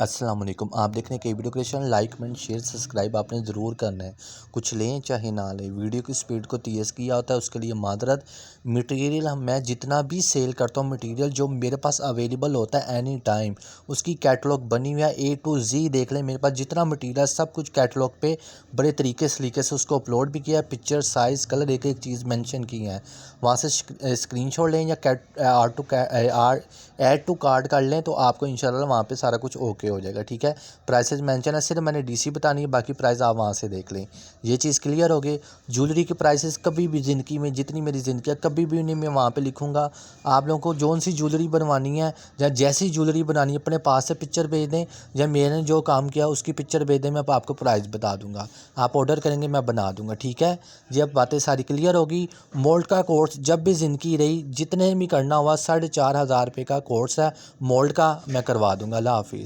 अस्सलाम वालेकुम। आप देख रहे हैं कई video creation. Like comment share subscribe आपने ज़रूर करना है। कुछ लें चाहे ना लें, वीडियो की स्पीड को तेज़ किया होता है, उसके लिए मादरत। मटेरियल मैं जितना भी सेल करता हूँ, मटेरियल जो मेरे पास अवेलेबल होता है एनी टाइम, उसकी कैटलॉग बनी हुई है A to Z। देख लें, मेरे पास जितना मटेरियल सब कुछ कैटलॉग पे बड़े तरीके से उसको अपलोड भी किया है। पिक्चर साइज़ कलर एक एक चीज़ मेंशन की है। वहाँ से स्क्रीनशॉट लें या ऐड टू कार्ड कर लें, तो आपको इंशाल्लाह वहाँ पे सारा कुछ ओके हो जाएगा। ठीक है, प्राइसेस मेंशन है, सिर्फ मैंने डीसी बतानी है, बाकी प्राइस आप वहाँ से देख लें। ये चीज़ क्लियर हो गई। ज्वेलरी के प्राइसेस कभी भी ज़िंदगी में, जितनी मेरी ज़िंदगी है, कभी भी नहीं मैं वहाँ पे लिखूँगा। आप लोगों को जौन सी ज्वेलरी बनवानी है या जैसी ज्वेलरी बनानी है, अपने पास से पिक्चर भेज दें, या मैंने जो काम किया उसकी पिक्चर भेज दें, मैं आपको प्राइस बता दूँगा। आप ऑर्डर करेंगे, मैं बना दूँगा। ठीक है जी, अब बातें सारी क्लियर होगी। मोल्ड का कोर्स जब भी ज़िंदगी रही, जितने भी करना हुआ, 4,500 रुपये का कोर्स है मोल्ड का, मैं करवा दूँगा। अल्लाह हाफिज़।